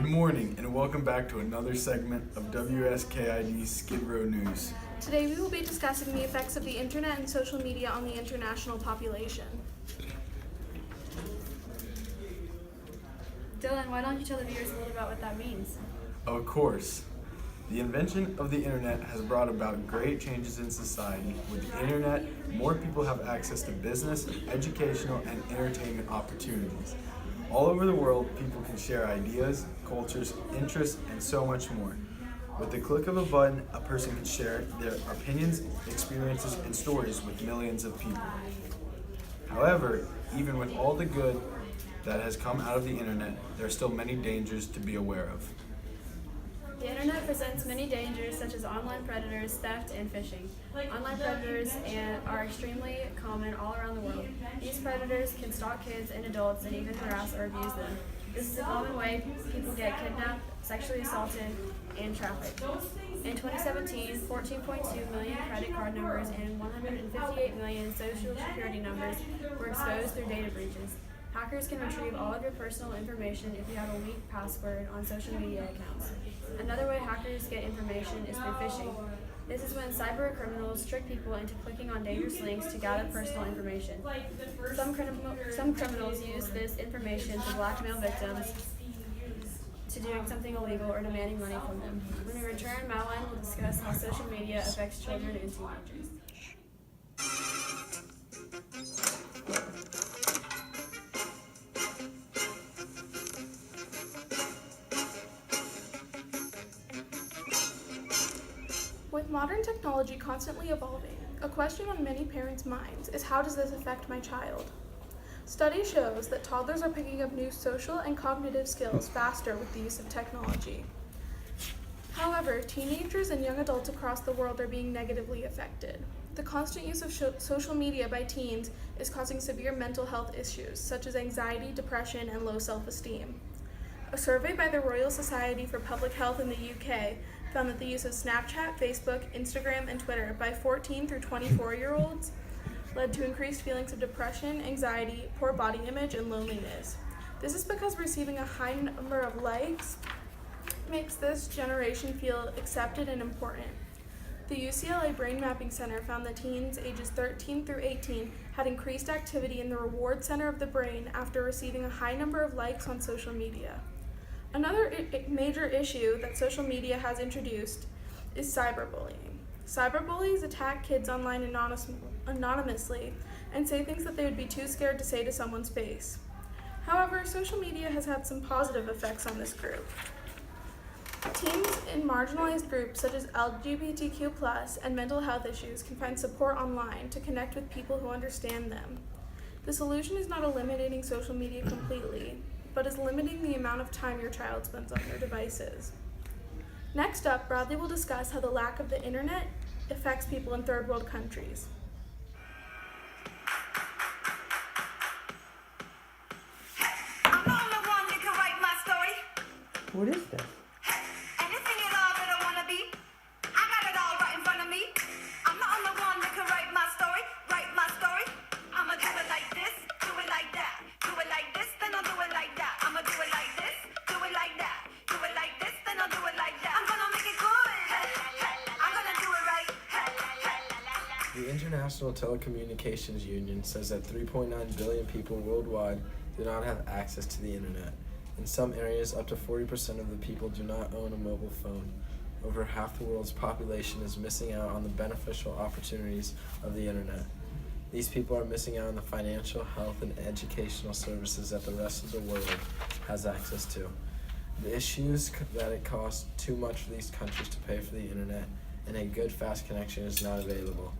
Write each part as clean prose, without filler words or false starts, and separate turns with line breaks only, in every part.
morning and welcome back to another segment of WSKID Skid Row News.
Today we will be discussing the effects of the internet and social media on the international population.
Dylan, why don't you tell the viewers a little about what that means?
Of course, the invention of the internet has brought about great changes in society. With the internet, more people have access to business, educational, and entertainment opportunities. All over the world, people can share ideas, cultures, interests, and so much more. With the click of a button, a person can share their opinions, experiences, and stories with millions of people. However, even with all the good that has come out of the internet, there are still many dangers to be aware of.
The internet presents many dangers such as online predators, theft, and phishing. Online predators are extremely common all around the world. These predators can stalk kids and adults and even harass or abuse them. This is a common way people get kidnapped, sexually assaulted, and trafficked. In 2017, 14.2 million credit card numbers and 158 million social security numbers were exposed through data breaches. Hackers can retrieve all of your personal information if you have a weak password on social media accounts. Another way hackers get information is through phishing. This is when cyber criminals trick people into clicking on dangerous links to gather personal information. Some criminals use this information to blackmail victims to doing something illegal or demanding money from them. When we return, Madeline will discuss how social media affects children and teenagers.
With modern technology constantly evolving, a question on many parents' minds is how does this affect my child? Study shows that toddlers are picking up new social and cognitive skills faster with the use of technology. However, teenagers and young adults across the world are being negatively affected. The constant use of social media by teens is causing severe mental health issues such as anxiety, depression, and low self-esteem. A survey by the Royal Society for Public Health in the UK found that the use of Snapchat, Facebook, Instagram, and Twitter by 14 through 24-year-olds led to increased feelings of depression, anxiety, poor body image, and loneliness. This is because receiving a high number of likes makes this generation feel accepted and important. The UCLA Brain Mapping Center found that teens ages 13 through 18 had increased activity in the reward center of the brain after receiving a high number of likes on social media. Another major issue that social media has introduced is cyberbullying. Cyberbullies attack kids online anonymously and say things that they would be too scared to say to someone's face. However, social media has had some positive effects on this group. Teens in marginalized groups such as LGBTQ+ and mental health issues can find support online to connect with people who understand them. The solution is not eliminating social media completely, but is limiting the amount of time your child spends on their devices. Next up, Bradley will discuss how the lack of the internet affects people in third world countries.
I'm the only one that can write my story.
What is this?
Anything at all that I wanna be, I got it all right in front of me. I'm the only one that can write my story, write my story. I'ma do it like this, do it like that, do it like this, then I'll do it like that. I'ma do it like this, do it like that, do it like this, then I'll do it like that. I'm gonna make it good. I'm gonna do it right.
The International Telecommunications Union says that 3.9 billion people worldwide do not have access to the internet. In some areas, up to 40% of the people do not own a mobile phone. Over half the world's population is missing out on the beneficial opportunities of the internet. These people are missing out on the financial, health, and educational services that the rest of the world has access to. The issue is that it costs too much for these countries to pay for the internet, and a good, fast connection is not available.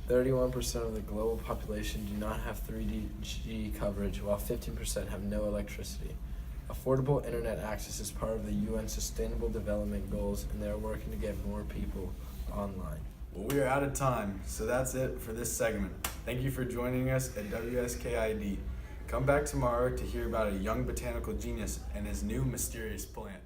31% of the global population do not have 3G coverage, while 15% have no electricity. Affordable internet access is part of the UN Sustainable Development Goals, and they are working to get more people online.
Well, we are out of time, so that's it for this segment. Thank you for joining us at WSKID. Come back tomorrow to hear about a young botanical genius and his new mysterious plant.